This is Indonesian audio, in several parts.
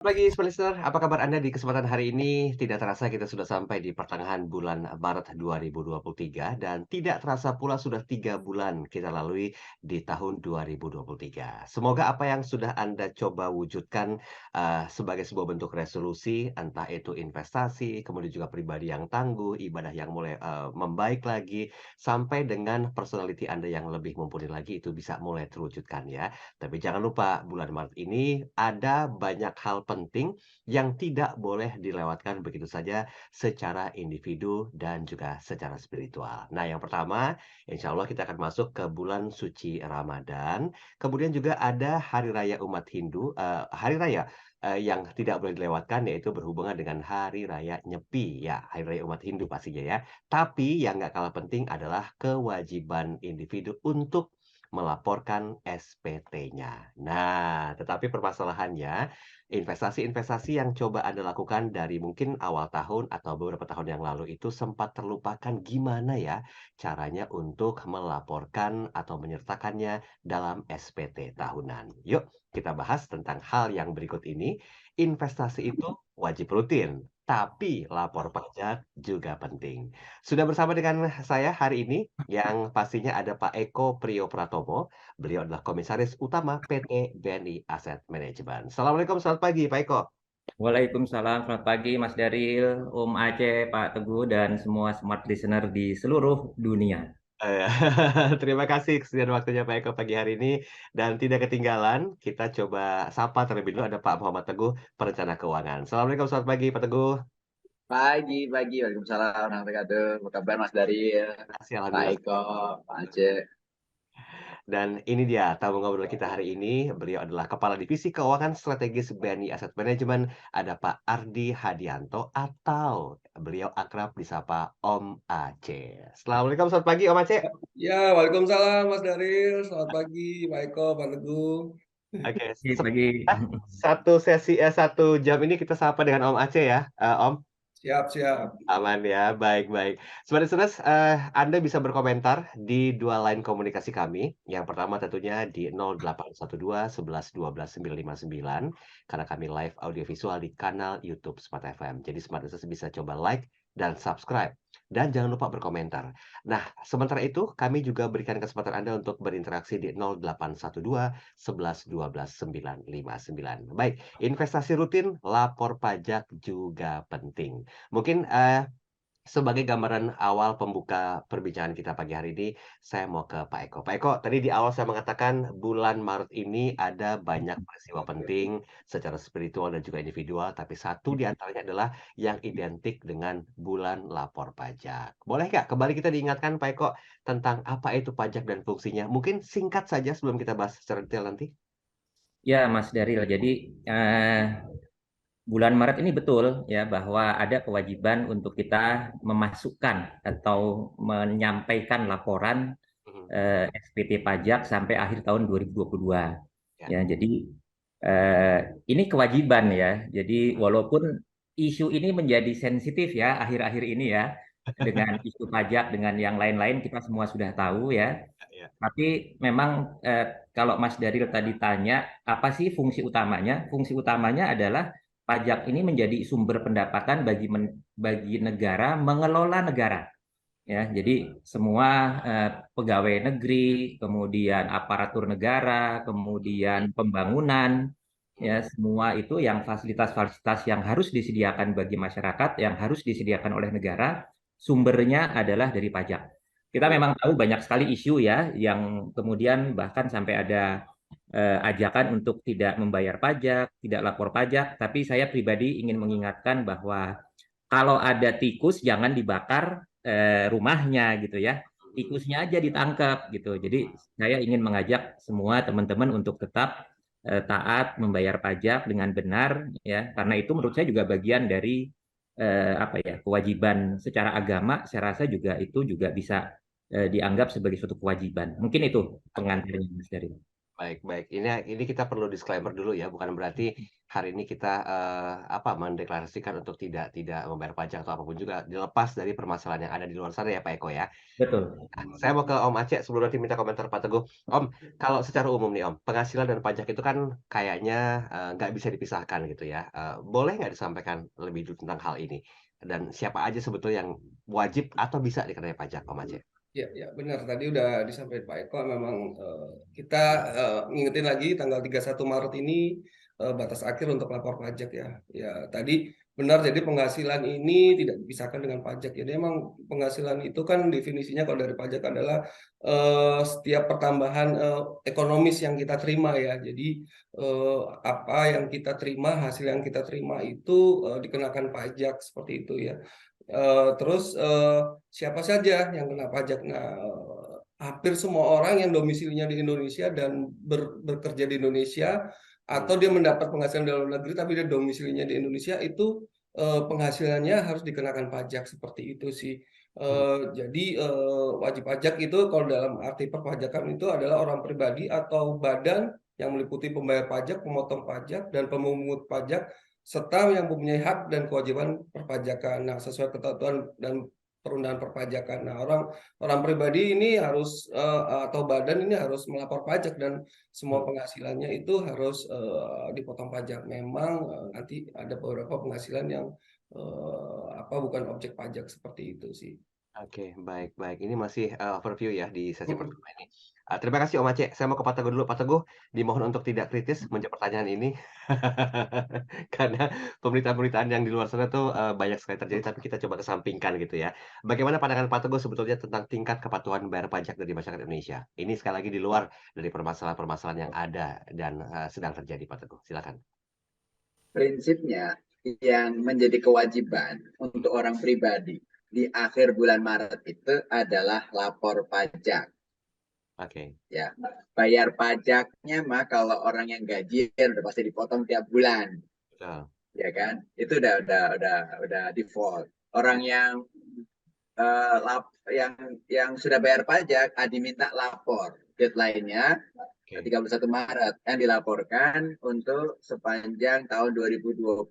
Pagi, listener, apa kabar Anda di kesempatan hari ini? Tidak terasa kita sudah sampai di pertengahan bulan Maret 2023 dan tidak terasa pula sudah 3 bulan kita lalui di tahun 2023. Semoga apa yang sudah Anda coba wujudkan sebagai sebuah bentuk resolusi, entah itu investasi, kemudian juga pribadi yang tangguh, ibadah yang mulai membaik lagi, sampai dengan personality Anda yang lebih mumpuni lagi itu bisa mulai terwujudkan ya. Tapi jangan lupa bulan Maret ini ada banyak hal penting yang tidak boleh dilewatkan begitu saja secara individu dan juga secara spiritual. Nah, yang pertama, insya Allah kita akan masuk ke bulan suci Ramadan. Kemudian juga ada hari raya umat Hindu, hari raya yang tidak boleh dilewatkan yaitu berhubungan dengan hari raya Nyepi, ya, hari raya umat Hindu pastinya ya. Tapi yang nggak kalah penting adalah kewajiban individu untuk melaporkan SPT-nya. Nah, tetapi permasalahannya, investasi-investasi yang coba Anda lakukan dari mungkin awal tahun atau beberapa tahun yang lalu itu sempat terlupakan gimana ya caranya untuk melaporkan atau menyertakannya dalam SPT tahunan. Yuk, kita bahas tentang hal yang berikut ini. Investasi itu wajib rutin, tapi lapor pajak juga penting. Sudah bersama dengan saya hari ini yang pastinya ada Pak Eko Priyopratomo. Beliau adalah Komisaris Utama PT BNI Asset Management. Assalamualaikum, selamat pagi Pak Eko. Waalaikumsalam, selamat pagi Mas Daril, Om Aceh, Pak Teguh, dan semua smart listener di seluruh dunia. Eh, Terima kasih kesediaan waktunya Pak Eko pagi hari ini. Dan tidak ketinggalan, kita coba sapa terlebih dulu ada Pak Muhammad Teguh, Perencana Keuangan. Assalamualaikum, selamat pagi Pak Teguh. Pagi, Waalaikumsalam warahmatullahi wabarakatuh. Apa kabar Mas Daryl, Terima kasih, Pak Alhamdulillah. Eko, Pak Aceh? Dan ini dia tamu ngobrol kita hari ini. Beliau adalah Kepala Divisi Keuangan Strategis BNI Asset Management. Ada Pak Ardi Hadianto atau beliau akrab disapa Om Aceh. Assalamualaikum, selamat pagi Om Aceh. Ya, Waalaikumsalam Mas Daril. Selamat pagi, Pak Eko, Pak Teguh. Oke, Pagi. satu sesi 1 jam ini kita sapa dengan Om Aceh ya, Om. Siap, siap. Aman ya, baik baik. Sobat Listeners, Anda bisa berkomentar di 2 line komunikasi kami. Yang pertama tentunya di 0812 11 12 959 karena kami live audiovisual di kanal YouTube Smart FM. Jadi Smart Listeners bisa coba like dan subscribe. Dan jangan lupa berkomentar. Nah, sementara itu kami juga berikan kesempatan Anda untuk berinteraksi di 0812 11 12 959. Baik, investasi rutin, lapor pajak juga penting. Mungkin, sebagai gambaran awal pembuka perbincangan kita pagi hari ini, saya mau ke Pak Eko. Pak Eko, tadi di awal saya mengatakan bulan Maret ini ada banyak peristiwa penting secara spiritual dan juga individual, tapi satu di antaranya adalah yang identik dengan bulan lapor pajak. Boleh nggak kembali kita diingatkan Pak Eko tentang apa itu pajak dan fungsinya? Mungkin singkat saja sebelum kita bahas secara detail nanti. Ya, Mas Daril. Jadi bulan Maret ini betul ya bahwa ada kewajiban untuk kita memasukkan atau menyampaikan laporan Mhm, SPT pajak sampai akhir tahun 2022. ya. Ya, jadi eh, ini kewajiban ya. Jadi Mhm, walaupun isu ini menjadi sensitif ya akhir-akhir ini ya dengan isu pajak dengan yang lain-lain kita semua sudah tahu ya. ya. Tapi memang kalau Mas Daril tadi tanya apa sih fungsi utamanya? Fungsi utamanya adalah pajak ini menjadi sumber pendapatan bagi negara mengelola negara. Ya, jadi semua pegawai negeri, kemudian aparatur negara, kemudian pembangunan, ya Mhm, semua itu yang fasilitas-fasilitas yang harus disediakan bagi masyarakat, yang harus disediakan oleh negara, sumbernya adalah dari pajak. Kita mhm. memang tahu banyak sekali isu ya, yang kemudian bahkan sampai ada ajakan untuk tidak membayar pajak, tidak lapor pajak, tapi saya pribadi ingin mengingatkan bahwa kalau ada tikus jangan dibakar rumahnya gitu ya. Tikusnya aja ditangkap gitu. Jadi saya ingin mengajak semua teman-teman untuk tetap taat membayar pajak dengan benar ya, karena itu menurut saya juga bagian dari apa ya kewajiban secara agama. Saya rasa juga itu juga bisa dianggap sebagai suatu kewajiban. Mungkin itu Oke. pengantarnya Mas Dari. Baik baik. Ini kita perlu disclaimer dulu ya, bukan berarti hari ini kita, mendeklarasikan untuk tidak membayar pajak atau apapun juga, dilepas dari permasalahan yang ada di luar sana ya, Pak Eko ya. Betul. Nah, saya mau ke Om Aceh sebelum nanti minta komentar Pak Teguh. Om, kalau secara umum nih Om, penghasilan dan pajak itu kan kayaknya, nggak bisa dipisahkan gitu ya. Boleh nggak disampaikan lebih dulu tentang hal ini? Dan siapa aja sebetulnya yang wajib atau bisa dikenai pajak, Om Aceh? Ya, ya benar. Tadi udah disampaikan Pak Eko, memang kita ngingetin lagi tanggal 31 Maret ini batas akhir untuk lapor pajak ya. Ya, tadi benar, jadi penghasilan ini tidak dipisahkan dengan pajak. Jadi emang penghasilan itu kan definisinya kalau dari pajak adalah setiap pertambahan ekonomis yang kita terima ya. Jadi apa yang kita terima, hasil yang kita terima itu dikenakan pajak seperti itu ya. Terus siapa saja yang kena pajak? Nah, hampir semua orang yang domisilinya di Indonesia dan bekerja di Indonesia Hmm, atau dia mendapat penghasilan dari luar negeri tapi dia domisilinya di Indonesia itu penghasilannya harus dikenakan pajak seperti itu sih. hmm, Jadi wajib pajak itu kalau dalam arti perpajakan itu adalah orang pribadi atau badan yang meliputi pembayar pajak, pemotong pajak, dan pemungut pajak serta yang mempunyai hak dan kewajiban perpajakan. Nah, sesuai ketentuan dan perundangan perpajakan. Nah, orang pribadi ini harus atau badan ini harus melapor pajak dan semua hmm. penghasilannya itu harus dipotong pajak. Memang nanti ada beberapa penghasilan yang bukan objek pajak seperti itu sih. Oke, baik baik. Ini masih, overview ya di sesi Mm-mm. pertama ini. Terima kasih Om Aceh. Saya mau ke Pak Teguh dulu. Pak Teguh, dimohon untuk tidak kritis menjawab pertanyaan ini. Karena pemberitaan-pemberitaan yang di luar sana tuh, banyak sekali terjadi, tapi kita coba kesampingkan gitu ya. Bagaimana pandangan Pak Teguh sebetulnya tentang tingkat kepatuhan bayar pajak dari masyarakat Indonesia? Ini sekali lagi di luar dari permasalahan-permasalahan yang ada dan, sedang terjadi, Pak Teguh. Silakan. Prinsipnya yang menjadi kewajiban untuk orang pribadi di akhir bulan Maret itu adalah lapor pajak. Oke. Ya, bayar pajaknya mah kalau orang yang gajian udah pasti dipotong tiap bulan, Betul. ya kan? Itu udah default. Orang yang yang sudah bayar pajak diminta lapor. Deadline-nya Oke. 31 Maret yang dilaporkan untuk sepanjang tahun 2022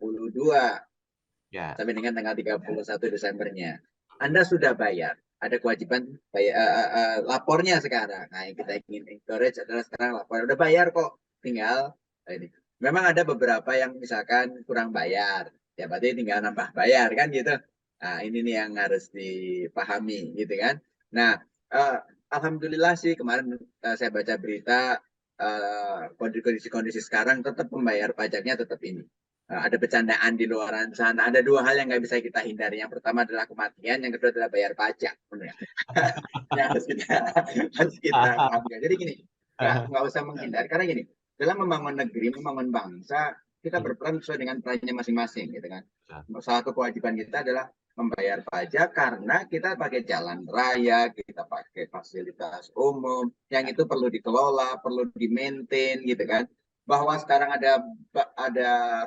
Ya. sampai dengan tanggal 31 Desembernya. Anda sudah bayar, ada kewajiban bayar, lapornya sekarang. Nah, yang kita ingin encourage adalah sekarang lapor. Udah bayar kok, tinggal ini. Memang ada beberapa yang misalkan kurang bayar, ya berarti tinggal nambah bayar kan gitu. Nah, ini nih yang harus dipahami gitu kan. Nah, alhamdulillah sih kemarin saya baca berita kondisi-kondisi sekarang tetap membayar pajaknya tetap ini. Ada bercandaan di luar sana. Ada dua hal yang nggak bisa kita hindari. Yang pertama adalah kematian, yang kedua adalah bayar pajak. Yang harus kita pahami. Jadi gini, nggak usah menghindari. Karena gini, dalam membangun negeri, membangun bangsa, kita berperan sesuai dengan perannya masing-masing, gitu kan. Salah satu kewajiban kita adalah membayar pajak karena kita pakai jalan raya, kita pakai fasilitas umum, yang itu perlu dikelola, perlu di-maintain, gitu kan. Bahwa sekarang ada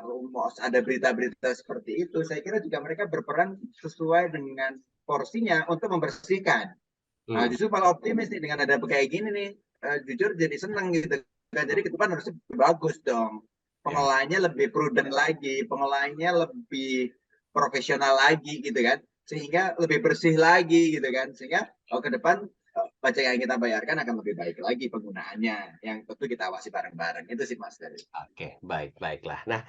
rumor, ada berita-berita seperti itu, saya kira juga mereka berperan sesuai dengan porsinya untuk membersihkan. Nah, Hmm. justru kalau optimis nih dengan ada kayak gini nih, jujur jadi seneng gitu. Nah, jadi ke depan harusnya bagus dong. Ya. Pengelolaannya lebih prudent lagi, pengelolaannya lebih profesional lagi gitu kan. Sehingga lebih bersih lagi gitu kan. Sehingga ke depan pajak yang kita bayarkan akan lebih baik lagi penggunaannya. Yang tentu kita awasi bareng-bareng. Itu sih Mas dari. Oke, baik baiklah. Nah,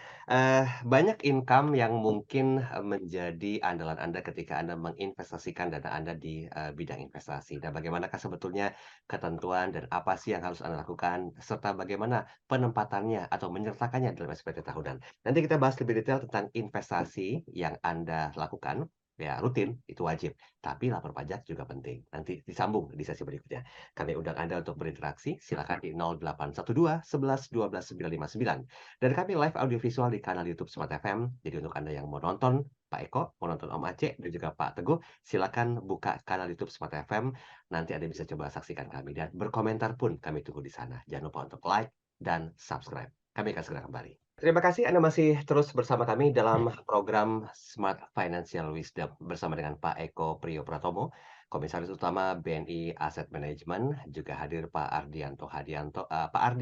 banyak income yang mungkin, menjadi andalan Anda ketika Anda menginvestasikan dana Anda di, bidang investasi. Nah, bagaimanakah sebetulnya ketentuan dan apa sih yang harus Anda lakukan, serta bagaimana penempatannya atau menyertakannya dalam SPT tahunan. Nanti kita bahas lebih detail tentang investasi yang Anda lakukan, ya rutin, itu wajib, tapi lapor pajak juga penting. Nanti disambung di sesi berikutnya. Kami undang Anda untuk berinteraksi, silakan di 0812 11 12 959. Dan kami live audiovisual di kanal YouTube Smart FM. Jadi untuk Anda yang mau nonton Pak Eko, mau nonton Om Aceh, dan juga Pak Teguh, silakan buka kanal YouTube Smart FM. Nanti Anda bisa coba saksikan kami. Dan berkomentar pun kami tunggu di sana. Jangan lupa untuk like dan subscribe. Kami akan segera kembali. Terima kasih Anda masih terus bersama kami dalam program Smart Financial Wisdom bersama dengan Pak Eko Priyopratomo, Komisaris Utama BNI Asset Management, juga hadir Pak Ardi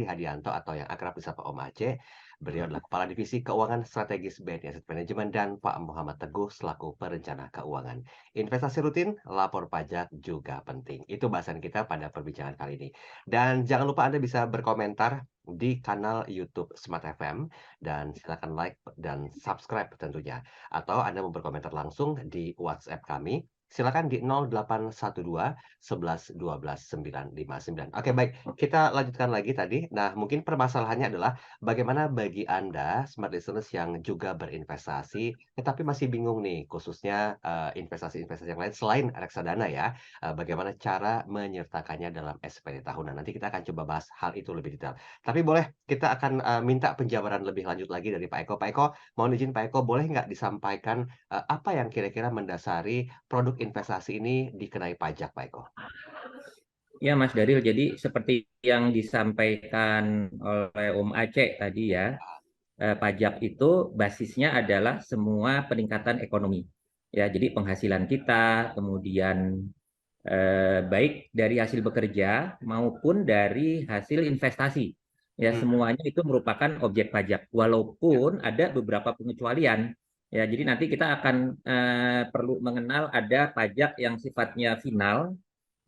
Hadianto atau yang akrab disapa Om Aceh. Beliau adalah Kepala Divisi Keuangan Strategis BNI Asset Management dan Pak Muhammad Teguh selaku Perencana Keuangan. Investasi rutin, lapor pajak juga penting. Itu bahasan kita pada perbincangan kali ini. Dan jangan lupa Anda bisa berkomentar di kanal YouTube Smart FM dan silakan like dan subscribe tentunya. Atau Anda mau berkomentar langsung di WhatsApp kami. Silakan di 0812 11 12 959. Oke, baik. Kita lanjutkan lagi tadi. Nah, mungkin permasalahannya adalah bagaimana bagi Anda, smart listeners yang juga berinvestasi, tetapi masih bingung nih, khususnya investasi-investasi yang lain selain reksadana ya, bagaimana cara menyertakannya dalam SPT tahunan. Nanti kita akan coba bahas hal itu lebih detail. Tapi boleh kita akan minta penjabaran lebih lanjut lagi dari Pak Eko. Pak Eko, mohon izin Pak Eko, boleh nggak disampaikan apa yang kira-kira mendasari produk investasi ini dikenai pajak, Pak Eko? Ya, Mas Daril. Jadi seperti yang disampaikan oleh Om Aceh tadi ya, pajak itu basisnya adalah semua peningkatan ekonomi. Ya, jadi penghasilan kita, kemudian baik dari hasil bekerja maupun dari hasil investasi. Ya, semuanya itu merupakan objek pajak. Walaupun ada beberapa pengecualian. Ya, jadi nanti kita akan perlu mengenal ada pajak yang sifatnya final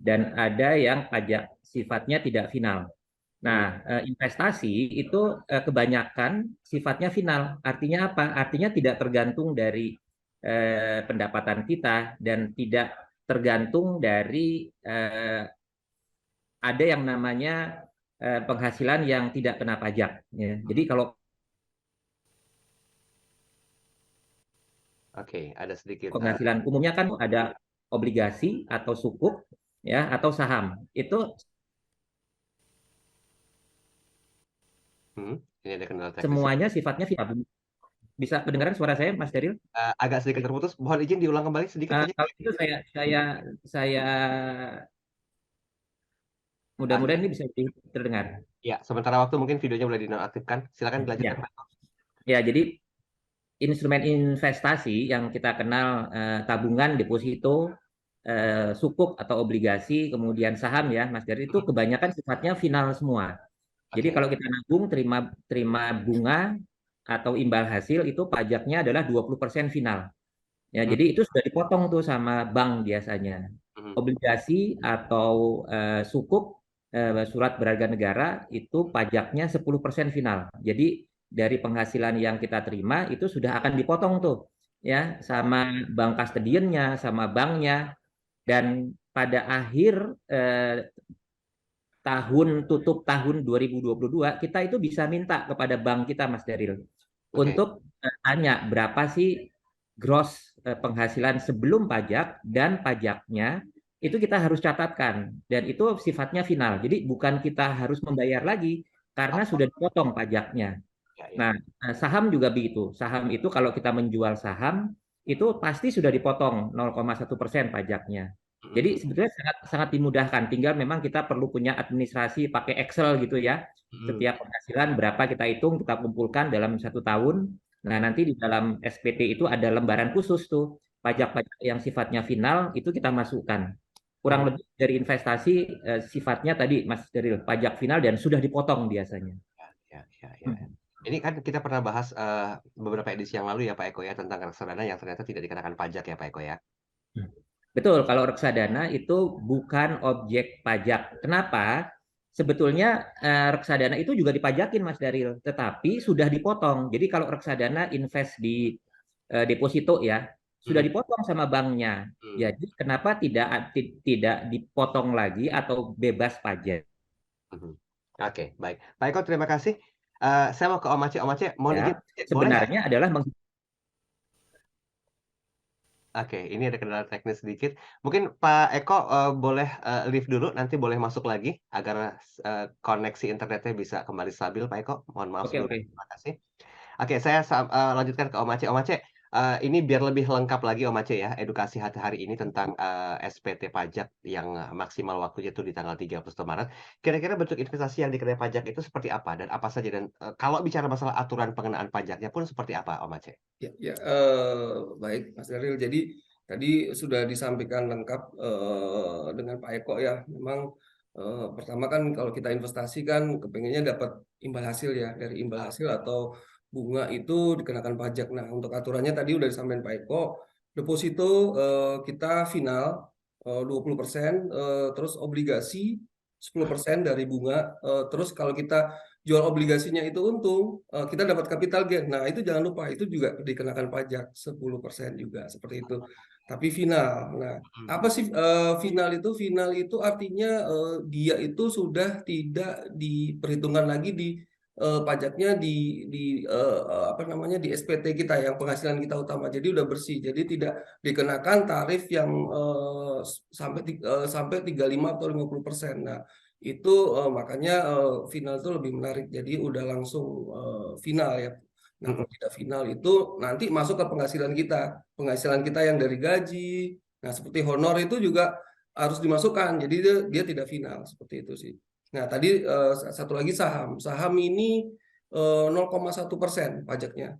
dan ada yang pajak sifatnya tidak final. Nah, investasi itu kebanyakan sifatnya final. Artinya apa? Artinya tidak tergantung dari pendapatan kita dan tidak tergantung dari ada yang namanya penghasilan yang tidak kena pajak. Ya. Jadi kalau Oke, ada sedikit penghasilan umumnya kan ada obligasi atau sukuk ya atau saham. Itu ini ada kendala teknis. semuanya sifatnya final. Bisa mendengarkan suara saya, Mas Daril? Agak sedikit terputus. Mohon izin diulang kembali sedikit saja. Kalau itu saya mudah-mudahan ini bisa terdengar. Ya, sementara waktu mungkin videonya boleh dinonaktifkan. Silakan dilanjutkan, Ya. Pak Eko. Ya, jadi instrumen investasi yang kita kenal tabungan, deposito, sukuk atau obligasi, kemudian saham ya, Mas Dari itu kebanyakan sifatnya final semua. Jadi kalau kita nabung terima bunga atau imbal hasil itu pajaknya adalah 20% final. Ya, jadi itu sudah dipotong tuh sama bank biasanya. Obligasi atau sukuk surat berharga negara itu pajaknya 10% final. Jadi dari penghasilan yang kita terima itu sudah akan dipotong tuh ya sama bank custodiannya, sama banknya, dan pada akhir tutup tahun 2022 kita itu bisa minta kepada bank kita, Mas Daril, untuk tanya berapa sih gross penghasilan sebelum pajak dan pajaknya itu kita harus catatkan dan itu sifatnya final. Jadi bukan kita harus membayar lagi karena sudah dipotong pajaknya. Nah, saham juga begitu. Saham itu kalau kita menjual saham itu pasti sudah dipotong 0,1% pajaknya. Jadi sebetulnya sangat dimudahkan. Tinggal memang kita perlu punya administrasi pakai Excel gitu ya. Setiap penghasilan berapa kita hitung, kita kumpulkan dalam 1 tahun. Nah, nanti di dalam SPT itu ada lembaran khusus tuh. Pajak-pajak yang sifatnya final itu kita masukkan. Kurang lebih dari investasi sifatnya tadi Mas Daril, pajak final dan sudah dipotong biasanya. Ya. Ini kan kita pernah bahas beberapa edisi yang lalu ya Pak Eko ya tentang reksadana yang ternyata tidak dikenakan pajak ya Pak Eko ya. Betul, kalau reksadana itu bukan objek pajak. Kenapa? Sebetulnya reksadana itu juga dipajakin Mas Daril, tetapi sudah dipotong. Jadi kalau reksadana invest di deposito ya, sudah dipotong sama banknya. Jadi kenapa tidak dipotong lagi atau bebas pajak? Oke, baik. Pak Eko terima kasih. Saya mau ke Om Aceh. Om Aceh, mohon izin. Sebenarnya adalah Oke, ini ada kendala teknis sedikit. Mungkin Pak Eko boleh leave dulu, nanti boleh masuk lagi agar koneksi internetnya bisa kembali stabil, Pak Eko. Mohon maaf sebelumnya. Terima kasih. Oke, saya lanjutkan ke Om Aceh. Om Aceh, ini biar lebih lengkap lagi Om Aceh ya, edukasi hari ini tentang SPT pajak yang maksimal waktunya itu di tanggal 31 Maret. Kira-kira bentuk investasi yang dikenai pajak itu seperti apa dan apa saja? Dan kalau bicara masalah aturan pengenaan pajaknya pun seperti apa Om Aceh? Ya, baik Mas Daril. Jadi Tadi sudah disampaikan lengkap dengan Pak Eko ya. Memang pertama kan kalau kita investasi kan kepengennya dapat imbal hasil ya. Dari imbal hasil atau bunga itu dikenakan pajak. Nah, untuk aturannya tadi udah disampaikan Pak Eko. Deposito kita final 20%, terus obligasi 10% dari bunga. Terus kalau kita jual obligasinya itu untung, kita dapat capital gain. Nah, itu jangan lupa, itu juga dikenakan pajak 10% juga, seperti itu. Tapi final. Nah, apa sih final itu? Final itu artinya dia itu sudah tidak diperhitungkan lagi di pajaknya apa namanya di SPT kita yang penghasilan kita utama. Jadi udah bersih. Jadi tidak dikenakan tarif yang sampai 35 atau 50%. Nah, itu makanya final itu lebih menarik. Jadi udah langsung final ya. Nah, kalau tidak final itu nanti masuk ke penghasilan kita yang dari gaji. Nah, seperti honor itu juga harus dimasukkan. Jadi dia tidak final seperti itu sih. Nah, tadi satu lagi saham. Saham ini 0,1% pajaknya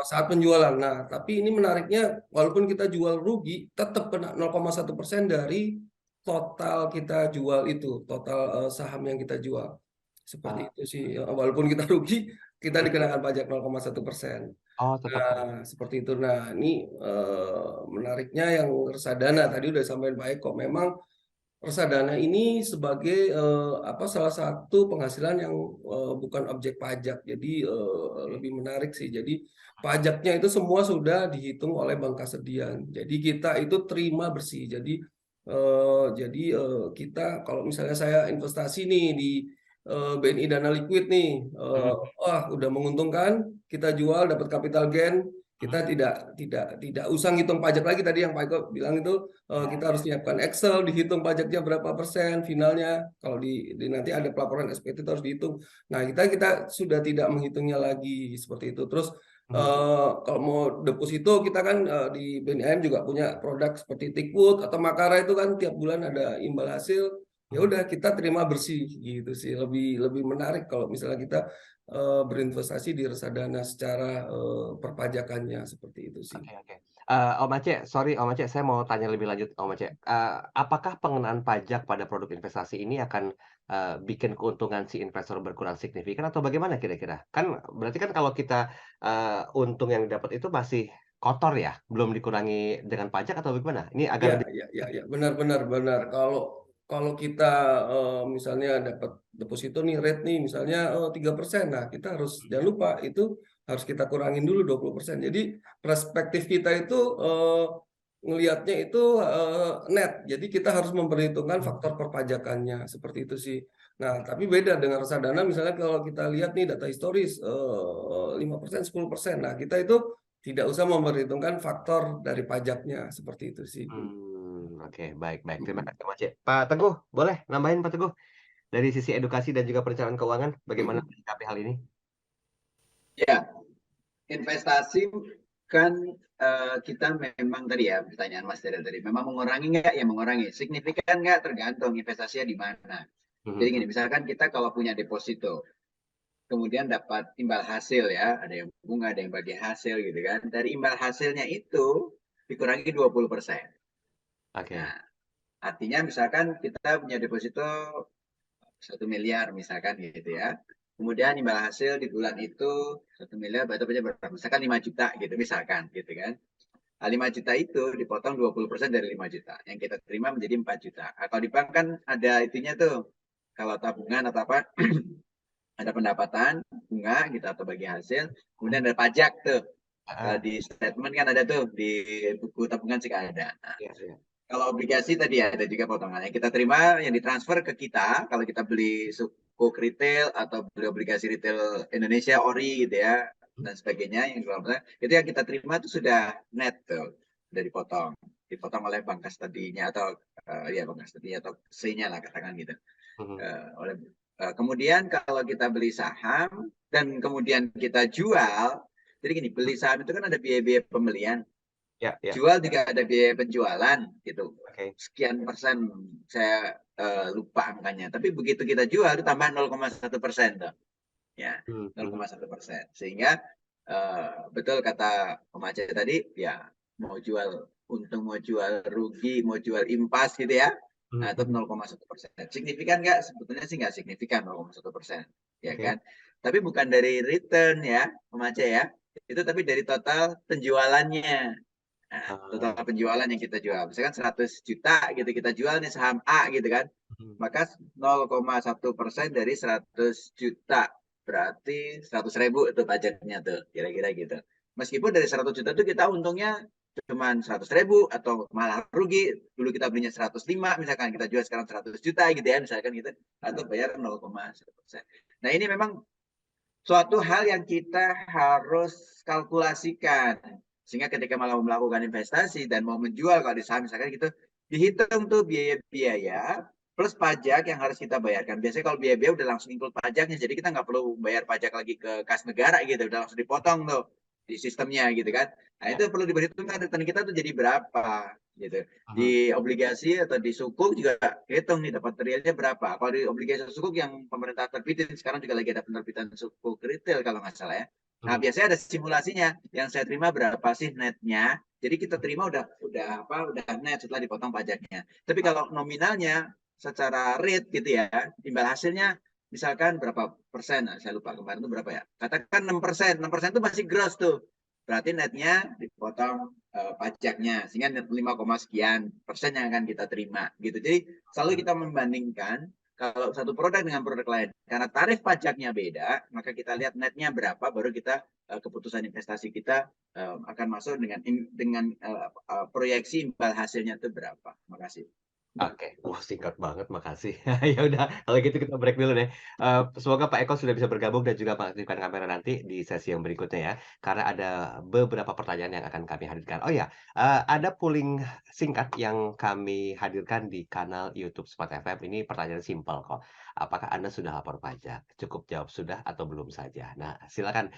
saat penjualan. Nah, tapi ini menariknya walaupun kita jual rugi, tetap kena 0,1% dari total kita jual itu, total saham yang kita jual. Seperti itu sih. Walaupun kita rugi, kita dikenakan pajak 0,1%. Oh, tetap. Nah, seperti itu. Nah, ini menariknya yang reksadana tadi udah sampaikan Pak Eko. Memang reksadana ini sebagai salah satu penghasilan yang bukan objek pajak. Jadi lebih menarik sih. Jadi pajaknya itu semua sudah dihitung oleh Bank Kasedian. Jadi kita itu terima bersih. Jadi kita kalau misalnya saya investasi nih di BNI Dana Liquid nih, wah udah menguntungkan, kita jual dapat capital gain, kita tidak usah ngitung pajak lagi. Tadi yang Pak Eko bilang itu kita harus menyiapkan Excel, dihitung pajaknya berapa persen finalnya. Kalau nanti ada pelaporan SPT itu harus dihitung. Nah, kita sudah tidak menghitungnya lagi seperti itu. Terus kalau mau deposito kita kan di BNIM juga punya produk seperti Tickwood atau Makara itu kan tiap bulan ada imbal hasil. Ya udah kita terima bersih gitu sih. Lebih menarik kalau misalnya kita berinvestasi di reksadana secara perpajakannya seperti itu sih. Oke. Om Aceh, sorry Om Aceh, saya mau tanya lebih lanjut Om Aceh. Apakah pengenaan pajak pada produk investasi ini akan bikin keuntungan si investor berkurang signifikan atau bagaimana kira-kira? Kan berarti kan kalau kita untung yang didapat itu masih kotor ya, belum dikurangi dengan pajak atau bagaimana? Ini agak lebih Ya, benar. Kalau kita misalnya dapat deposito nih rate nih misalnya 3%, nah kita harus jangan lupa itu harus kita kurangin dulu 20%. Jadi perspektif kita itu ngelihatnya itu net. Jadi kita harus memperhitungkan faktor perpajakannya seperti itu sih. Nah, tapi beda dengan reksadana misalnya kalau kita lihat nih data historis 5%, 10%. Nah, kita itu tidak usah memperhitungkan faktor dari pajaknya seperti itu sih. Oke, baik. Terima kasih Om Aceh. Pak Teguh, boleh nambahin Pak Teguh? Dari sisi edukasi dan juga perencanaan keuangan, bagaimana menyikapi hal ini? Ya, investasi kan kita memang tadi ya pertanyaan Mas Daryl tadi, memang mengurangi nggak? Ya mengurangi. Signifikan nggak? Tergantung investasinya di mana. Jadi gini, misalkan kita kalau punya deposito, kemudian dapat imbal hasil ya, ada yang bunga, ada yang bagi hasil gitu kan. Dari imbal hasilnya itu dikurangi 20%. Oke. Nah, artinya misalkan kita punya deposito 1 miliar misalkan gitu ya. Kemudian imbal hasil di bulan itu 1 miliar berarti berapa? Misalkan 5 juta gitu misalkan gitu kan. Nah, 5 juta itu dipotong 20% dari 5 juta. Yang kita terima menjadi 4 juta. Kalau di bank kan ada itunya tuh. Kalau tabungan atau apa ada pendapatan bunga gitu atau bagi hasil, kemudian ada pajak tuh. Di statement kan ada tuh di buku tabungan sih ada. Nah, kalau obligasi tadi ada juga potongannya. Kita terima yang ditransfer ke kita kalau kita beli sukuk retail atau beli obligasi retail Indonesia ori gitu ya dan sebagainya yang itu yang kita terima itu sudah net tuh, sudah dipotong oleh bank kastodinya atau bank kastodinya atau C-nya lah katakan gitu. Kemudian kalau kita beli saham dan kemudian kita jual, jadi gini, beli saham itu kan ada biaya-biaya pembelian. Jual juga ada biaya penjualan gitu. Sekian persen saya lupa angkanya. Tapi begitu kita jual itu tambah 0,1% tuh. Ya, 0,1%. Sehingga betul kata Om Aceh tadi, ya mau jual untung, mau jual rugi, mau jual impas gitu ya. Nah, itu 0,1%. Signifikan nggak? Sebetulnya sih nggak signifikan 0,1%, ya Oke. kan? Tapi bukan dari return ya, Om Aceh ya. Itu tapi dari total penjualannya. Nah, total Ah, penjualan yang kita jual. Misalkan 100 juta gitu kita jual nih saham A gitu kan. mhm. Maka 0,1% dari 100 juta. Berarti 100.000 itu pajaknya tuh. Kira-kira gitu. Meskipun dari 100 juta itu kita untungnya cuma 100.000 atau malah rugi. Dulu kita belinya 105 misalkan. Kita jual sekarang 100 juta gitu ya misalkan gitu. Atau bayar 0,1%. Nah ini memang suatu hal yang kita harus kalkulasikan. Sehingga ketika malah melakukan investasi dan mau menjual kalau di saham misalkan gitu, dihitung tuh biaya-biaya plus pajak yang harus kita bayarkan. Biasanya kalau biaya-biaya udah langsung include pajaknya, jadi kita nggak perlu bayar pajak lagi ke kas negara gitu, udah langsung dipotong tuh di sistemnya gitu kan. Nah Ya. itu perlu diperhitungkan return kita tuh jadi berapa gitu. Mhm. Di obligasi atau di sukuk juga hitung nih dapat realnya berapa. Kalau di obligasi sukuk yang pemerintah terbitin sekarang juga lagi ada penerbitan sukuk retail kalau nggak salah ya. Nah, Mhm. biasanya ada simulasinya. Yang saya terima berapa sih netnya? Jadi kita terima udah net setelah dipotong pajaknya. Tapi kalau nominalnya secara rate gitu ya, imbal hasilnya misalkan berapa persen? Nah, saya lupa kemarin itu berapa ya? Katakan 6%. 6% itu masih gross tuh. Berarti netnya dipotong pajaknya sehingga net 5, sekian persen yang akan kita terima gitu. Jadi selalu kita membandingkan kalau satu produk dengan produk lain karena tarif pajaknya beda, maka kita lihat netnya berapa baru kita keputusan investasi kita akan masuk dengan proyeksi imbal hasilnya itu berapa. Makasih. Oke, wah singkat banget, makasih. Ya udah, kalau gitu kita break dulu deh. Semoga Pak Eko sudah bisa bergabung dan juga mengaktifkan kamera nanti di sesi yang berikutnya ya, karena ada beberapa pertanyaan yang akan kami hadirkan. Oh ya, ada polling singkat yang kami hadirkan di kanal YouTube Smart FM. Ini pertanyaan simpel kok. Apakah Anda sudah lapor pajak? Cukup jawab sudah atau belum saja. Nah, silakan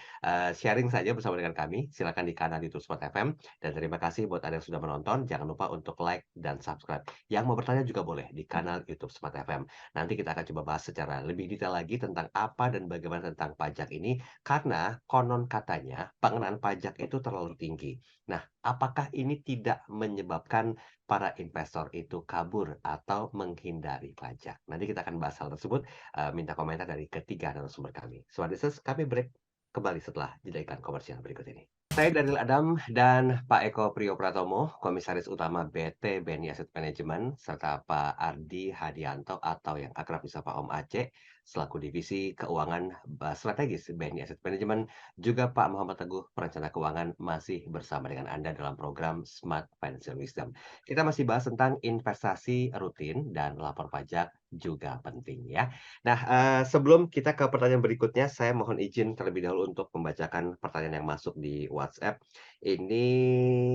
sharing saja bersama dengan kami. Silakan di kanal YouTube Smart FM. Dan terima kasih buat Anda yang sudah menonton. Jangan lupa untuk like dan subscribe. Yang mau bertanya juga boleh di kanal YouTube Smart FM. Nanti kita akan coba bahas secara lebih detail lagi tentang apa dan bagaimana tentang pajak ini, karena konon katanya pengenaan pajak itu terlalu tinggi. Nah, apakah ini tidak menyebabkan para investor itu kabur atau menghindari pajak? Nanti kita akan bahas hal tersebut, minta komentar dari ketiga narasumber kami. Swadesers, kami break kembali setelah jeda iklan komersial berikut ini. Saya Daniel Adam dan Pak Eko Priyopratomo, Komisaris Utama BT BNI Asset Management, serta Pak Ardi Hadianto atau yang akrab disapa Om Aceh, selaku Divisi Keuangan Strategis BNI Asset Management, juga Pak Muhammad Teguh, Perencana Keuangan, masih bersama dengan Anda dalam program Smart Financial Wisdom. Kita masih bahas tentang investasi rutin dan lapor pajak juga penting ya. Nah, sebelum kita ke pertanyaan berikutnya, saya mohon izin terlebih dahulu untuk membacakan pertanyaan yang masuk di WhatsApp. Ini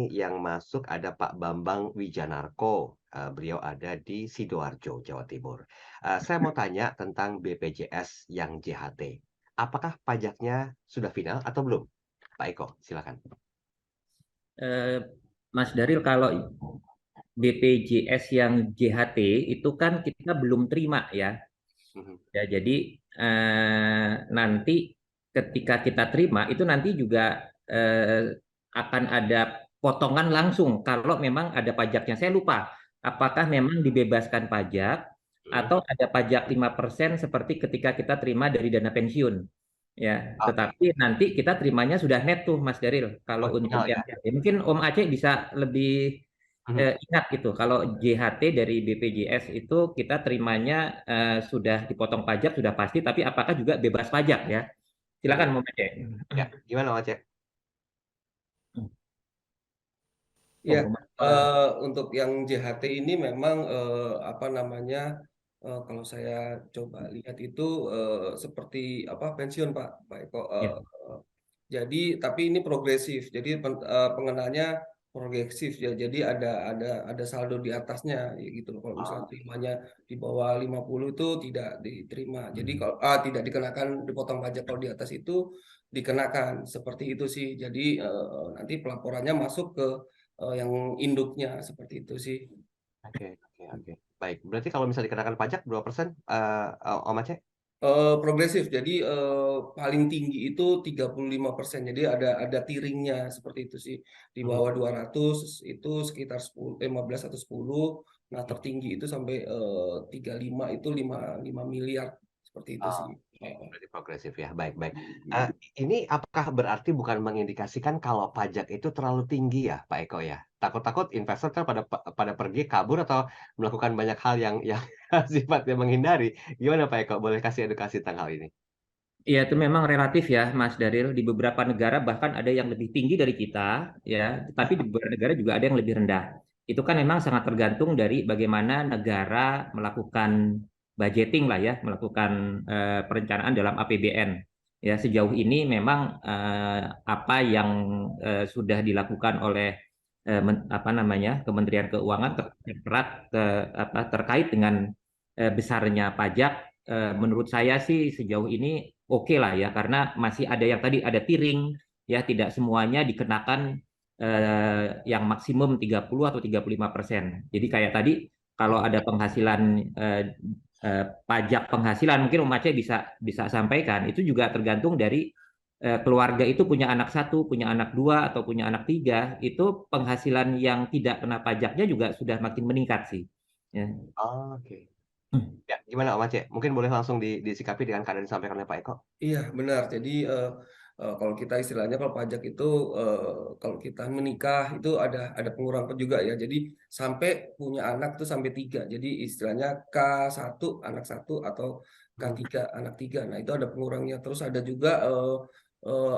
yang masuk ada Pak Bambang Wijanarko, beliau ada di Sidoarjo, Jawa Timur. Saya mau tanya tentang BPJS yang JHT. Apakah pajaknya sudah final atau belum? Pak Eko, silakan. Eh, Mas Daril, kalau BPJS yang JHT itu kan kita belum terima ya. Mhm. Ya, jadi nanti ketika kita terima itu nanti juga akan ada potongan langsung kalau memang ada pajaknya. Saya lupa apakah memang dibebaskan pajak Mhm. atau ada pajak 5% seperti ketika kita terima dari dana pensiun. Ya, Oke. tetapi nanti kita terimanya sudah net tuh Mas Daril. Oh, Kalau untuk final yang ya? mungkin Om Aceh bisa lebih Mhm. ingat gitu, kalau JHT dari BPJS itu kita terimanya sudah dipotong pajak sudah pasti, tapi apakah juga bebas pajak ya? Silakan Mhm. Om Aceh. Ya, gimana Om Aceh? Om, Ya, Om Aceh. untuk yang JHT ini memang apa namanya kalau saya coba lihat itu seperti apa pensiun Pak Eko. Ya. Jadi tapi ini progresif. Jadi pengenanya progresif ya. Jadi ada saldo di atasnya ya gitu loh. Kalau misalnya terimanya di bawah 50 itu tidak diterima. Jadi kalau tidak dikenakan dipotong pajak, kalau di atas itu dikenakan. Seperti itu sih. Jadi nanti pelaporannya masuk ke yang induknya seperti itu sih. Oke, oke, oke. Baik, berarti kalau misalnya dikenakan pajak berapa persen, Om Aceh? Progresif, jadi paling tinggi itu 35%. Jadi ada tiringnya seperti itu sih. Di bawah 200 itu sekitar 15 atau 10. Nah, tertinggi itu sampai 35 itu 5 miliar seperti itu sih. Berarti progresif ya, baik. Ini apakah berarti bukan mengindikasikan kalau pajak itu terlalu tinggi ya, Pak Eko ya? Takut-takut investor kan pada pergi kabur atau melakukan banyak hal yang sifatnya menghindari. Gimana Pak Eko? Boleh kasih edukasi tentang hal ini? Iya, itu memang relatif ya, Mas Daril. Di beberapa negara bahkan ada yang lebih tinggi dari kita, ya. Tapi di beberapa negara juga ada yang lebih rendah. Itu kan memang sangat tergantung dari bagaimana negara melakukan budgeting lah ya, melakukan perencanaan dalam APBN. Ya, sejauh ini memang apa yang sudah dilakukan oleh Kementerian Keuangan terkait dengan besarnya pajak. Menurut saya sih sejauh ini oke lah ya, karena masih ada yang tadi ada tiring ya, tidak semuanya dikenakan yang maksimum 30 atau 35%. Jadi kayak tadi kalau ada penghasilan pajak penghasilan, mungkin Om Aceh bisa sampaikan, itu juga tergantung dari keluarga itu punya anak 1, punya anak 2, atau punya anak 3, itu penghasilan yang tidak kena pajaknya juga sudah makin meningkat sih. Ya. Oke. Ya, gimana Om Aceh? Mungkin boleh langsung disikapi dengan keadaan disampaikan oleh Pak Eko. Iya, benar. Jadi kalau kita istilahnya kalau pajak itu kalau kita menikah itu ada pengurangan juga ya. Jadi sampai punya anak tuh sampai 3. Jadi istilahnya K1 anak 1 atau K3 anak 3. Nah, itu ada pengurangnya. Terus ada juga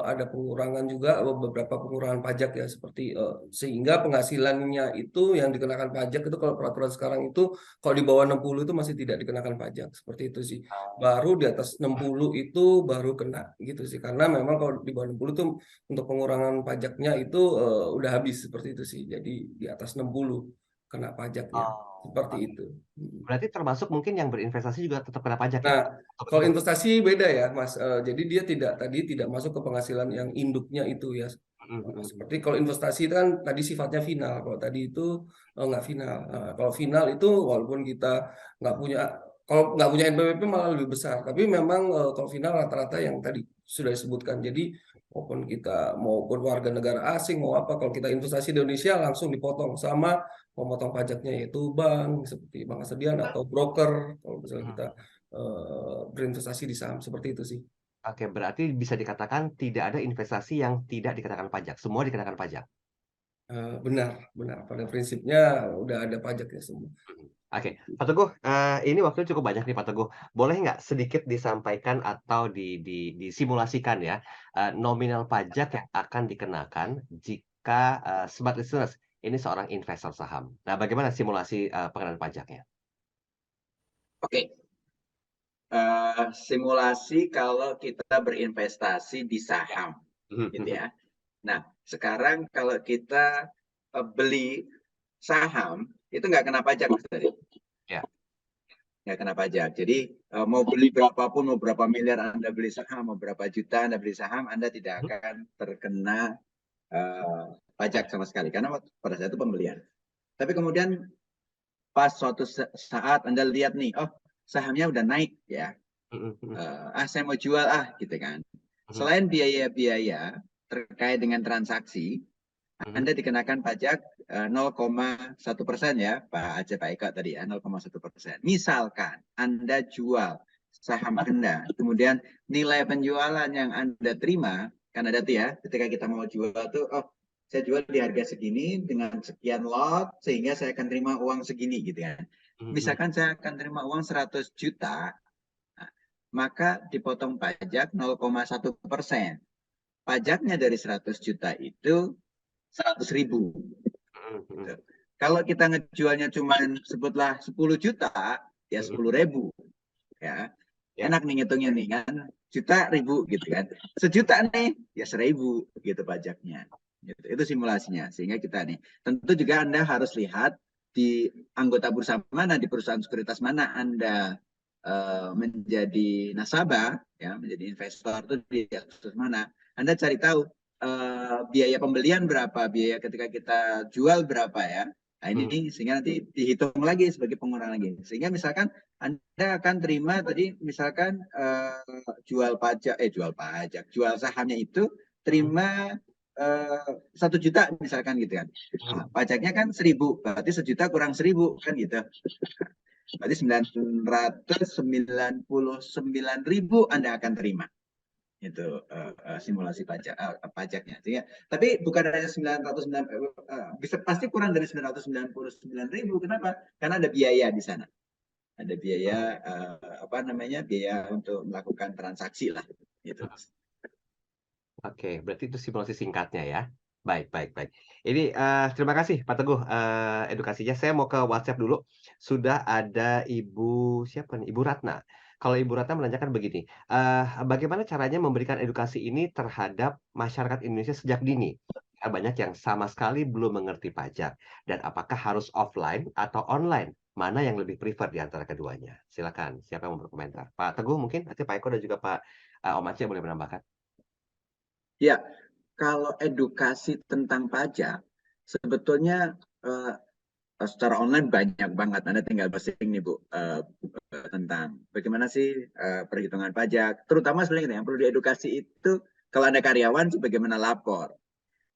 ada pengurangan juga, beberapa pengurangan pajak ya, seperti sehingga penghasilannya itu yang dikenakan pajak itu kalau peraturan sekarang itu kalau di bawah 60 itu masih tidak dikenakan pajak, seperti itu sih. Baru di atas 60 itu baru kena gitu sih, karena memang kalau di bawah 60 itu untuk pengurangan pajaknya itu udah habis, seperti itu sih. Jadi di atas 60 kena pajaknya, seperti itu. Berarti termasuk mungkin yang berinvestasi juga tetap kena pajak ya? Nah, kalau investasi beda ya, Mas. Jadi dia tidak masuk ke penghasilan yang induknya itu ya. Seperti kalau investasi itu kan tadi sifatnya final, kalau tadi itu nggak final. Kalau final itu walaupun kita nggak punya, kalau nggak punya NPWP malah lebih besar. Tapi memang kalau final rata-rata yang tadi sudah disebutkan. Jadi maupun warga negara asing mau apa, kalau kita investasi di Indonesia langsung dipotong sama memotong pajaknya, yaitu bank seperti Bank Asedian atau broker kalau misalnya kita berinvestasi di saham, seperti itu sih. Oke, berarti bisa dikatakan tidak ada investasi yang tidak dikenakan pajak, semua dikenakan pajak. Benar. Pada prinsipnya udah ada pajaknya semua. Oke, Pak Teguh, ini waktunya cukup banyak nih Pak Teguh. Boleh nggak sedikit disampaikan atau disimulasikan ya, nominal pajak yang akan dikenakan jika Smart Listeners ini seorang investor saham. Nah, bagaimana simulasi pengenaan pajaknya? Oke. Simulasi kalau kita berinvestasi di saham, gitu ya. Nah, sekarang kalau kita beli saham itu nggak kena pajak, Mas tadi. Ya. Nggak kena pajak. Jadi mau beli berapapun, mau berapa miliar Anda beli saham, mau berapa juta Anda beli saham, Anda tidak akan terkena pajak sama sekali karena pada saat itu pembelian. Tapi kemudian pas suatu saat Anda lihat nih, oh sahamnya udah naik ya, saya mau jual gitu kan. Selain biaya-biaya terkait dengan transaksi, Anda dikenakan pajak 0,1% ya, Pak Aceh, Pak Eka tadi ya, 0,1%. Misalkan Anda jual saham Anda, kemudian nilai penjualan yang Anda terima, kan ada tuh ya, ketika kita mau jual tuh, oh saya jual di harga segini dengan sekian lot, sehingga saya akan terima uang segini gitu kan. Misalkan saya akan terima uang 100 juta, maka dipotong pajak 0,1%. Pajaknya dari 100 juta itu 100.000. Kalau kita ngejualnya cuma sebutlah 10 juta, ya 10.000. Ya. Enak nih ngitungnya nih kan. Juta ribu gitu kan. Sejuta nih, ya 1.000 gitu pajaknya. Gitu. Itu simulasinya. Sehingga kita nih, tentu juga Anda harus lihat di anggota bursa mana, di perusahaan sekuritas mana Anda menjadi nasabah, ya, menjadi investor itu di atas mana. Anda cari tahu biaya pembelian berapa, biaya ketika kita jual berapa ya. Nah, ini sehingga nanti dihitung lagi sebagai pengurangan lagi. Sehingga misalkan Anda akan terima tadi misalkan jual sahamnya itu terima 1 juta misalkan gitu kan. Nah, pajaknya kan 1.000, berarti 1 juta kurang 1.000 kan gitu. Berarti 999.000 Anda akan terima. Itu simulasi pajaknya. Tapi bukan hanya 909, bisa pasti kurang dari 999.000. Kenapa? Karena ada biaya di sana. Ada biaya biaya untuk melakukan transaksi lah. Gitu. Oke, berarti itu simulasi singkatnya ya. Baik, baik, baik. Ini terima kasih Pak Teguh edukasinya. Saya mau ke WhatsApp dulu. Sudah ada Ibu siapa nih? Ibu Ratna. Kalau Ibu Ratna menanyakan begini, bagaimana caranya memberikan edukasi ini terhadap masyarakat Indonesia sejak dini? Banyak yang sama sekali belum mengerti pajak. Dan apakah harus offline atau online? Mana yang lebih prefer di antara keduanya? Silakan, siapa yang mau berkomentar? Pak Teguh mungkin, nanti Pak Eko dan juga Pak Om Aceh boleh menambahkan. Ya, kalau edukasi tentang pajak, sebetulnya secara online banyak banget. Anda tinggal browsing nih Bu, tentang bagaimana sih perhitungan pajak. Terutama sebenarnya yang perlu diedukasi itu kalau Anda karyawan bagaimana lapor.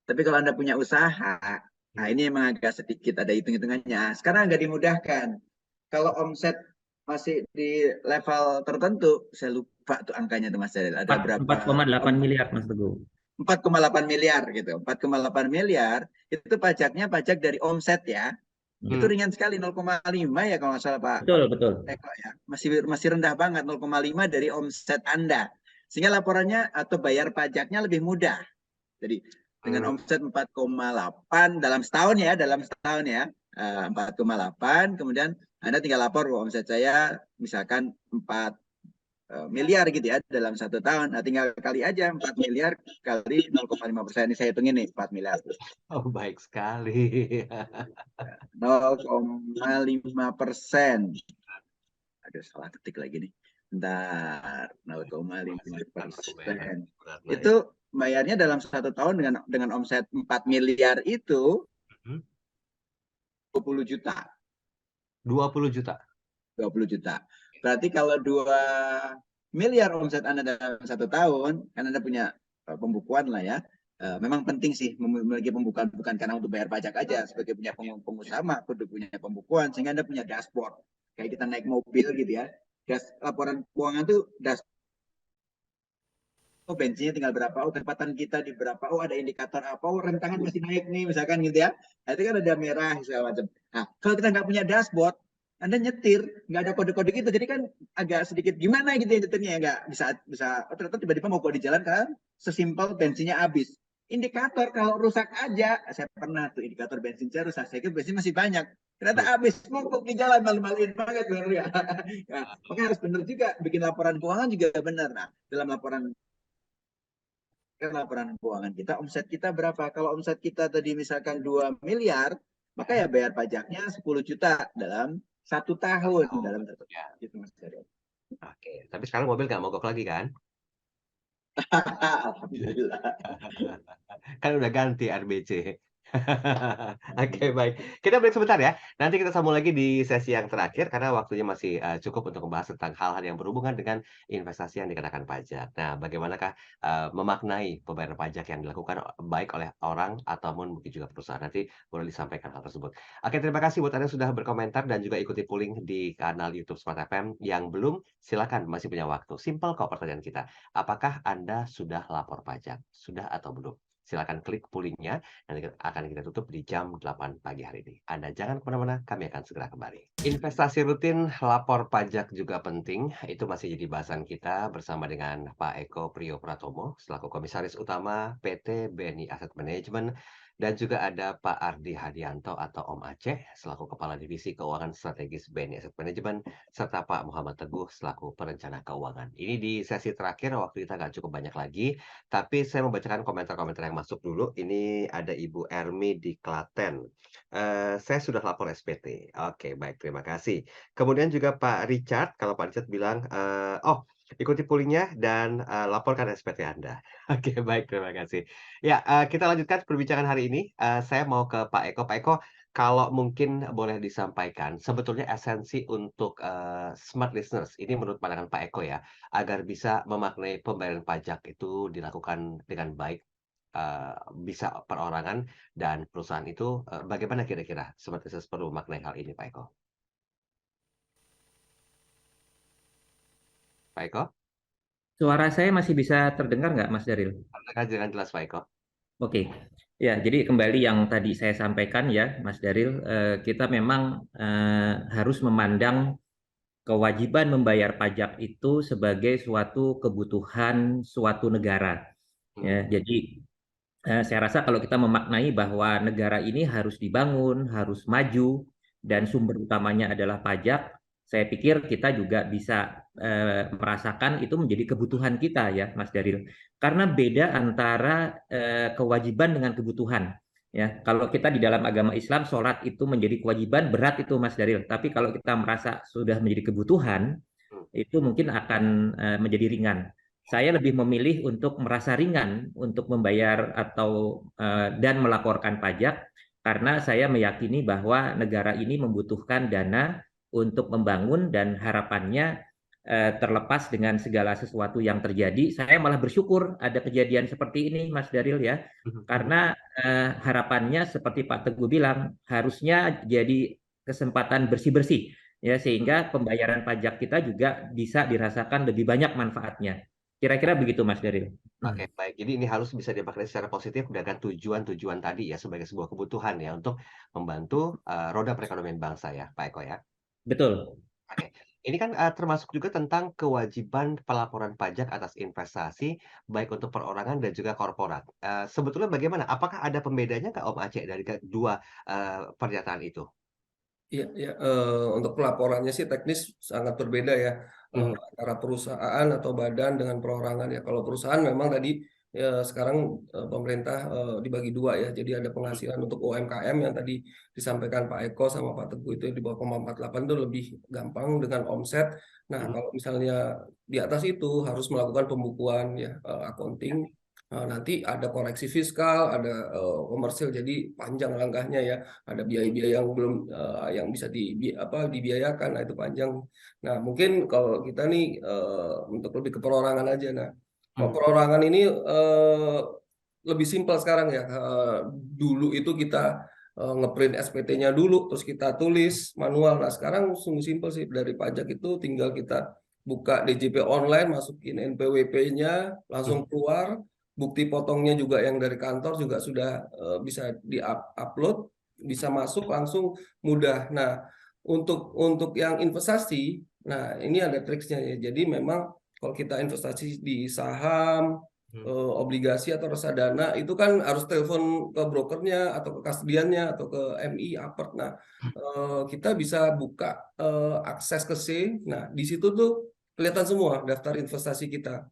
Tapi kalau Anda punya usaha, nah ini memang agak sedikit ada hitung-hitungannya. Sekarang agak dimudahkan. Kalau omset masih di level tertentu, saya lupa tuh angkanya tuh Mas Daryl. Ada berapa? 4,8 miliar Mas Teguh. 4,8 miliar gitu. 4,8 miliar itu pajaknya pajak dari omset ya. Itu ringan sekali 0,5 ya kalau nggak salah Pak Betul. Eko ya. Masih rendah banget 0,5 dari omset Anda. Sehingga laporannya atau bayar pajaknya lebih mudah. Jadi dengan omset 4,8 dalam setahun ya, 4,8 kemudian Anda tinggal lapor omset saya misalkan 4 miliar gitu ya dalam 1 tahun. Nah, tinggal kali aja 4 miliar kali 0,5%. Ini saya hitungin nih 4 miliar. Oh, baik sekali. 0,5%. Aduh, salah ketik lagi nih. Bentar, 0,5%. Itu bayarnya dalam 1 tahun dengan omset 4 miliar itu 20 juta. 20 juta. 20 juta. Berarti kalau 2 miliar omset Anda dalam 1 tahun, kan Anda punya pembukuan lah ya. Memang penting sih memiliki pembukuan, bukan karena untuk bayar pajak aja. Sebagai punya pengusaha mah kudu punya pembukuan, sehingga Anda punya dashboard. Kayak kita naik mobil gitu ya. Laporan keuangan tuh dashboard. Oh, bensinnya tinggal berapa, oh kecepatan kita di berapa, oh ada indikator apa, oh rem tangan masih naik nih misalkan gitu ya. Nah, itu kan ada merah segala macam. Nah, kalau kita nggak punya dashboard, Anda nyetir nggak ada kode-kode gitu, jadi kan agak sedikit gimana gitu ya nyetirnya, nggak bisa oh, ternyata tiba-tiba mau di jalan karena sesimpel bensinnya habis. Indikator kalau rusak aja, saya pernah tuh indikator bensin saya rusak, saya kira bensin masih banyak, ternyata habis, mogok di jalan malu-maluin banget bener ya. Nah, makanya harus benar juga bikin laporan keuangan juga benar. Nah, dalam laporan keuangan kita, omset kita berapa? Kalau omset kita tadi misalkan 2 miliar, maka ya bayar pajaknya 10 juta dalam 1 tahun. Dalam 1 tahun. Gitu, Mas Daryl. Oke, tapi sekarang mobil nggak mogok lagi kan? Alhamdulillah. Kan udah ganti RBC. Oke, baik. Kita break sebentar ya. Nanti kita sambung lagi di sesi yang terakhir karena waktunya masih cukup untuk membahas tentang hal-hal yang berhubungan dengan investasi yang dikenakan pajak. Nah, bagaimanakah memaknai pembayaran pajak yang dilakukan baik oleh orang ataupun mungkin juga perusahaan. Nanti boleh disampaikan hal tersebut. Oke, terima kasih buat Anda sudah berkomentar dan juga ikuti polling di kanal YouTube Smart FM. Yang belum, silakan masih punya waktu. Simpel kok pertanyaan kita. Apakah Anda sudah lapor pajak? Sudah atau belum? Silakan klik polling-nya, nanti akan kita tutup di jam 8 pagi hari ini. Anda jangan kemana-mana, kami akan segera kembali. Investasi rutin, lapor pajak juga penting. Itu masih jadi bahasan kita bersama dengan Pak Eko Priyo Pratomo, selaku Komisaris Utama PT BNI Asset Management, dan juga ada Pak Ardi Hadianto atau Om Aceh, selaku Kepala Divisi Keuangan Strategis BNI Asset Management, serta Pak Muhammad Teguh, selaku Perencana Keuangan. Ini di sesi terakhir, waktu kita nggak cukup banyak lagi, tapi saya membacakan komentar-komentar yang masuk dulu. Ini ada Ibu Ermi di Klaten. Saya sudah lapor SPT. Oke, baik, terima kasih. Kemudian juga Pak Richard, kalau Pak Richard bilang, ikuti pollingnya dan laporkan SPT Anda. Oke, baik, terima kasih. Ya, kita lanjutkan perbincangan hari ini. Saya mau ke Pak Eko. Pak Eko, kalau mungkin boleh disampaikan, sebetulnya esensi untuk smart listeners ini menurut pandangan Pak Eko ya, agar bisa memaknai pembayaran pajak itu dilakukan dengan baik, bisa perorangan dan perusahaan itu, bagaimana kira-kira smart listeners perlu memaknai hal ini, Pak Eko? Pak Eko? Suara saya masih bisa terdengar nggak, Mas Daril? Apakah dengan jelas, Pak Eko? Oke, ya jadi kembali yang tadi saya sampaikan ya, Mas Daril, kita memang harus memandang kewajiban membayar pajak itu sebagai suatu kebutuhan suatu negara. Ya, Mhm, jadi saya rasa kalau kita memaknai bahwa negara ini harus dibangun, harus maju, dan sumber utamanya adalah pajak, saya pikir kita juga bisa merasakan itu menjadi kebutuhan kita ya, Mas Daril. Karena beda antara kewajiban dengan kebutuhan. Ya, kalau kita di dalam agama Islam, sholat itu menjadi kewajiban berat itu, Mas Daril. Tapi kalau kita merasa sudah menjadi kebutuhan, mhm. itu mungkin akan menjadi ringan. Saya lebih memilih untuk merasa ringan untuk membayar atau dan melaporkan pajak karena saya meyakini bahwa negara ini membutuhkan dana untuk membangun dan harapannya terlepas dengan segala sesuatu yang terjadi, saya malah bersyukur ada kejadian seperti ini, Mas Daril ya, Mhm, mhm. karena harapannya seperti Pak Teguh bilang harusnya jadi kesempatan bersih-bersih ya Mhm. sehingga pembayaran pajak kita juga bisa dirasakan lebih banyak manfaatnya. Kira-kira begitu Mas Daril. Oke, baik. Jadi ini harus bisa dimaknai secara positif dengan tujuan-tujuan tadi ya, sebagai sebuah kebutuhan ya, untuk membantu, roda perekonomian bangsa ya, Pak Eko ya? Betul. Oke. Ini kan, termasuk juga tentang kewajiban pelaporan pajak atas investasi, baik untuk perorangan dan juga korporat. Sebetulnya bagaimana? Apakah ada pembedanya nggak Om Aceh dari kedua, pernyataan itu? Iya, iya, untuk pelaporannya sih teknis sangat berbeda ya, Mhm, antara perusahaan atau badan dengan perorangan ya. Kalau perusahaan memang tadi, sekarang, pemerintah, dibagi 2 ya. Jadi ada mhm, penghasilan untuk UMKM yang tadi disampaikan Pak Eko sama Pak Teguh itu di bawah 0,48 itu lebih gampang dengan omset. Nah, mhm. kalau misalnya di atas itu harus melakukan pembukuan ya, Ya, accounting, nanti ada koreksi fiskal, ada, komersil, jadi panjang langkahnya ya. Ada biaya-biaya yang belum yang bisa dibiayakan, nah itu panjang. Nah, mungkin kalau kita nih, untuk lebih ke perorangan aja. Nah, kalau mhm, perorangan ini, lebih simpel sekarang ya, dulu itu kita, nge-print SPT-nya dulu, terus kita tulis manual. Nah, sekarang sungguh simpel sih, dari pajak itu tinggal kita buka DJP online, masukin NPWP-nya, mhm, langsung keluar, bukti potongnya juga yang dari kantor juga sudah, bisa di-upload, bisa masuk langsung mudah. Nah, untuk yang investasi, nah ini ada triksnya ya. Jadi memang kalau kita investasi di saham, mhm, obligasi atau reksadana itu kan harus telepon ke brokernya atau ke kastodiannya atau ke MI, Apert. Nah, kita bisa buka, akses ke C. Nah, di situ tuh kelihatan semua daftar investasi kita.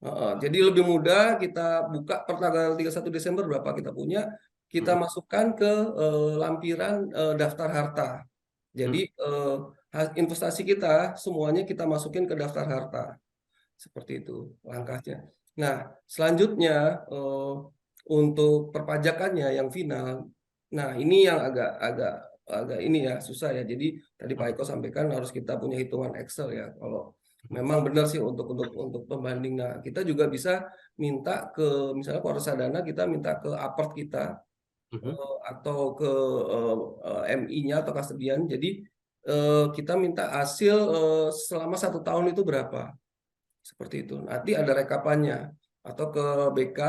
Heeh, jadi lebih mudah kita buka per tanggal 31 Desember berapa kita punya, kita mhm, masukkan ke, lampiran, daftar harta. mhm. Jadi, investasi kita semuanya kita masukin ke daftar harta, seperti itu langkahnya. Nah, selanjutnya, untuk perpajakannya yang final, nah ini yang agak agak agak ini ya, susah ya. Jadi tadi Pak Eko sampaikan harus kita punya hitungan Excel ya, kalau memang benar sih untuk pembanding. Nah, kita juga bisa minta ke misalnya kalau reksadana kita minta ke apert kita, Mhm, atau ke, MI-nya atau kastodian. Jadi, kita minta hasil, selama 1 tahun itu berapa, seperti itu. Nanti ada rekapannya atau ke BK,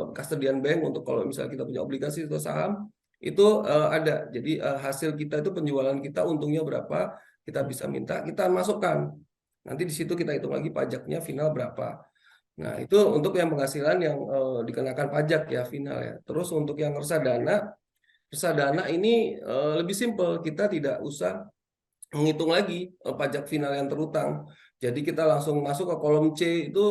custodian bank untuk kalau misalnya kita punya obligasi atau saham, itu, ada. Jadi, hasil kita itu penjualan kita untungnya berapa, kita bisa minta, kita masukkan. Nanti di situ kita hitung lagi pajaknya final berapa. Nah, itu untuk yang penghasilan yang, dikenakan pajak ya final ya. Terus untuk yang reksadana, reksadana ini, lebih simpel, kita tidak usah menghitung lagi, pajak final yang terutang. Jadi kita langsung masuk ke kolom C itu,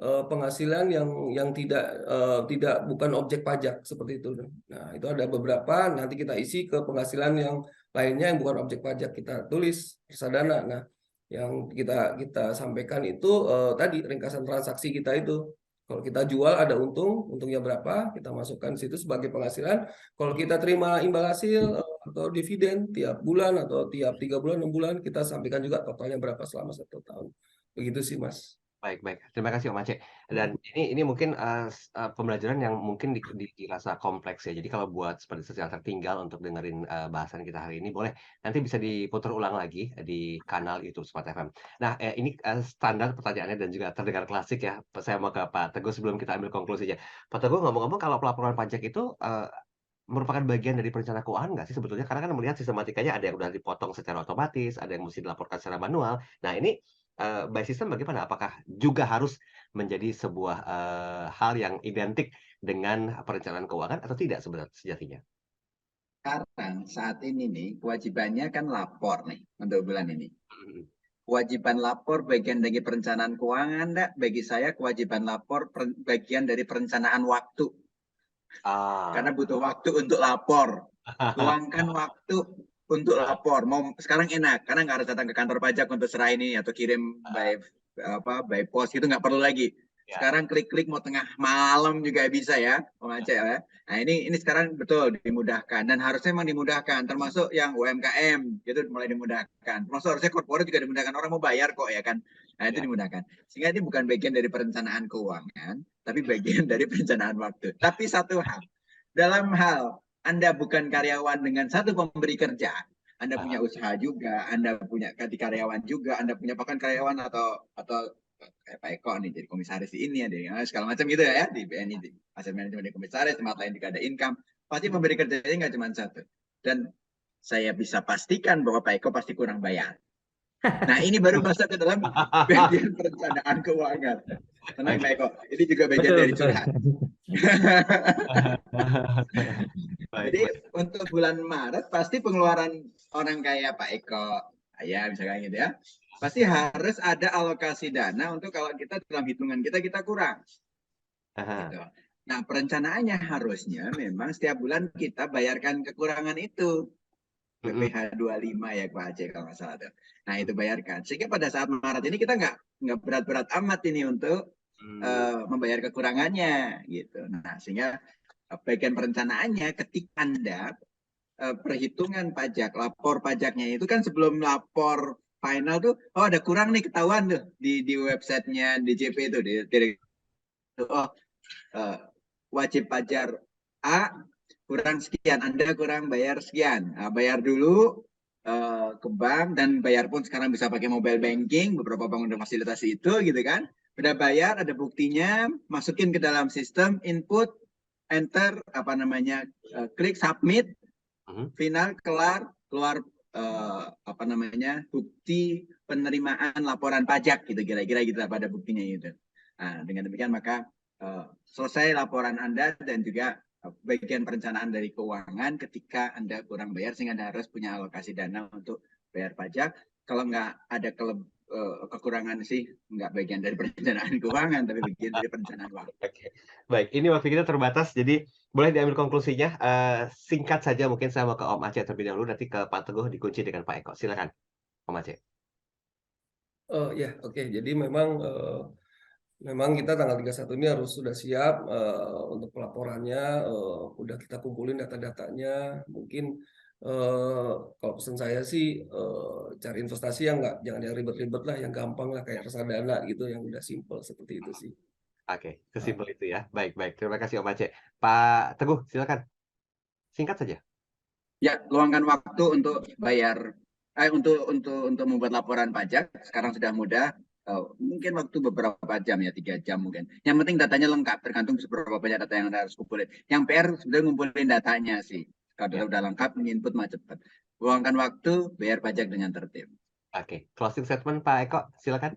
penghasilan yang tidak bukan objek pajak, seperti itu. Nah, itu ada beberapa, nanti kita isi ke penghasilan yang lainnya yang bukan objek pajak, kita tulis reksadana. Nah, yang kita sampaikan itu tadi ringkasan transaksi kita itu. Kalau kita jual ada untungnya berapa, kita masukkan situ sebagai penghasilan. Kalau kita terima imbal hasil atau dividen tiap bulan atau tiap 3 bulan, 6 bulan, kita sampaikan juga totalnya berapa selama 1 tahun. Begitu sih, Mas. Baik baik. Terima kasih Om Aceh. Dan ini mungkin, pembelajaran yang mungkin dirasa kompleks ya. Jadi kalau buat seperti yang tertinggal untuk dengerin, bahasan kita hari ini, boleh nanti bisa diputar ulang lagi di kanal YouTube Smart FM. Nah, ini, standar pertanyaannya dan juga terdengar klasik ya. Saya mau ke Pak Teguh sebelum kita ambil konklusinya. Pak Teguh, ngomong-ngomong kalau pelaporan pajak itu, merupakan bagian dari perencanaan keuangan nggak sih sebetulnya? Karena kan melihat sistematikanya ada yang udah dipotong secara otomatis, ada yang mesti dilaporkan secara manual. Nah ini, by system bagaimana? Apakah juga harus menjadi sebuah, hal yang identik dengan perencanaan keuangan atau tidak sejatinya? Sekarang saat ini nih kewajibannya kan lapor nih untuk bulan ini. Kewajiban lapor bagian dari perencanaan keuangan enggak? Bagi saya kewajiban lapor bagian dari perencanaan waktu. Karena butuh waktu untuk lapor. Luangkan waktu untuk lapor. Mau sekarang enak karena nggak harus datang ke kantor pajak untuk serah ini atau kirim by post itu nggak perlu lagi. Sekarang klik-klik mau tengah malam juga bisa ya, Om Aceh ya. Nah ini sekarang betul dimudahkan dan harusnya memang dimudahkan, termasuk yang UMKM itu mulai dimudahkan. Termasuk harusnya korporat juga dimudahkan, orang mau bayar kok ya kan. Nah itu dimudahkan. Sehingga ini bukan bagian dari perencanaan keuangan, tapi bagian dari perencanaan waktu. Tapi satu hal, dalam hal Anda bukan karyawan dengan satu pemberi kerja, Anda punya usaha juga, Anda punya karyawan juga, Anda punya bahkan karyawan atau kayak Pak Eko nih jadi komisaris di ini ada segala macam gitu ya di BNI di aset manajemen di komisaris, tempat lain juga ada income, pasti pemberi kerjanya nggak cuma satu. Dan saya bisa pastikan bahwa Pak Eko pasti kurang bayar. Nah ini baru masuk ke dalam bagian perencanaan keuangan. Tenang Pak Eko, ini juga bagian dari curhat. Jadi untuk bulan Maret pasti pengeluaran orang kayak Pak Eko, ya misalkan gitu ya, pasti harus ada alokasi dana untuk kalau kita dalam hitungan kita kurang. Gitu. Nah perencanaannya harusnya memang setiap bulan kita bayarkan kekurangan itu. PPh 25 ya Pak Aceh kalau nggak salah. Nah itu bayarkan. Sehingga pada saat Maret ini kita nggak berat-berat amat ini untuk membayar kekurangannya gitu. Nah sehingga bagian perencanaannya ketika Anda perhitungan pajak, lapor pajaknya itu kan sebelum lapor final tuh, oh ada kurang nih ketahuan tuh di websitenya DJP itu, wajib pajak A kurang sekian, Anda kurang bayar sekian, nah, bayar dulu ke bank dan bayar pun sekarang bisa pakai mobile banking, beberapa bank udah fasilitasi itu gitu kan, udah bayar ada buktinya, masukin ke dalam sistem, input, enter klik submit, final keluar bukti penerimaan laporan pajak gitu kira-kira gitu pada buktinya itu. Nah, dengan demikian maka selesai laporan Anda dan juga bagian perencanaan dari keuangan ketika Anda kurang bayar sehingga Anda harus punya alokasi dana untuk bayar pajak. Kalau nggak ada kekurangan sih nggak bagian dari perencanaan keuangan tapi bagian dari perencanaan waktu. Oke. Baik, ini waktu kita terbatas jadi boleh diambil konklusinya, singkat saja mungkin saya mau ke Om Aceh terlebih dahulu nanti ke Pak Teguh dikunci dengan Pak Eko. Silakan Om Aceh. Ya, oke. Jadi memang kita tanggal 31 ini harus sudah siap untuk pelaporannya, udah kita kumpulin data-datanya. Mungkin kalau pesan saya sih cari investasi yang jangan yang ribet-ribet lah, yang gampang lah kayak reksadana gitu, yang udah simple seperti itu sih. Oke, sesimpel itu ya. Baik, baik. Terima kasih Om Aceh. Pak Teguh, silakan. Singkat saja. Ya, luangkan waktu untuk bayar, untuk membuat laporan pajak. Sekarang sudah mudah. Mungkin waktu beberapa jam ya, 3 jam mungkin. Yang penting datanya lengkap, tergantung seberapa banyak data yang Anda harus kumpulin. Yang PR sebenarnya ngumpulin datanya sih. Kalau udah lengkap, input mah cepat. Luangkan waktu, bayar pajak dengan tertib. Oke, closing statement Pak Eko, silakan.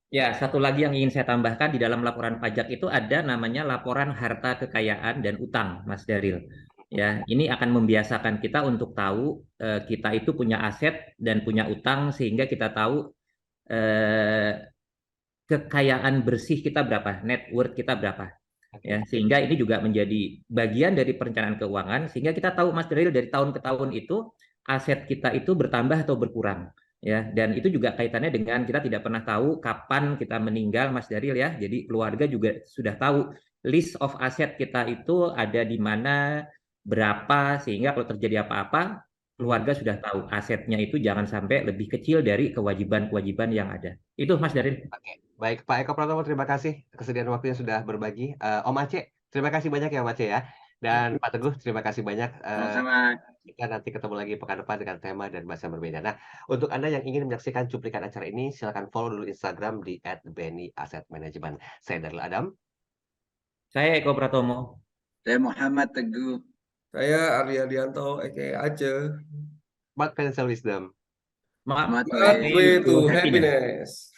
Ya, satu lagi yang ingin saya tambahkan di dalam laporan pajak itu ada namanya laporan harta kekayaan dan utang, Mas Daril. Ya, ini akan membiasakan kita untuk tahu kita itu punya aset dan punya utang sehingga kita tahu kekayaan bersih kita berapa, net worth kita berapa. Ya, sehingga ini juga menjadi bagian dari perencanaan keuangan sehingga kita tahu Mas Daril dari tahun ke tahun itu aset kita itu bertambah atau berkurang. ya. Dan itu juga kaitannya dengan kita tidak pernah tahu kapan kita meninggal, Mas Daril ya. Jadi keluarga juga sudah tahu list of aset kita itu ada di mana, berapa, sehingga kalau terjadi apa-apa keluarga sudah tahu asetnya itu jangan sampai lebih kecil dari kewajiban-kewajiban yang ada. Itu Mas Daril. Oke, baik Pak Eko Pratomo, terima kasih kesediaan waktunya sudah berbagi. Om Aceh, terima kasih banyak ya Om Aceh ya. Dan Pak Teguh, terima kasih banyak. Sama-sama. Kita nanti ketemu lagi pekan depan dengan tema dan bahasa yang berbeda. Nah, untuk Anda yang ingin menyaksikan cuplikan acara ini, silakan follow dulu Instagram di @beni_asset_management. Saya Darul Adam. Saya Eko Pratomo. Saya Muhammad Teguh. Saya Arya Dianto, Aceh. Smart Financial Wisdom. Maaf, Selamat Pathway to happiness. happiness.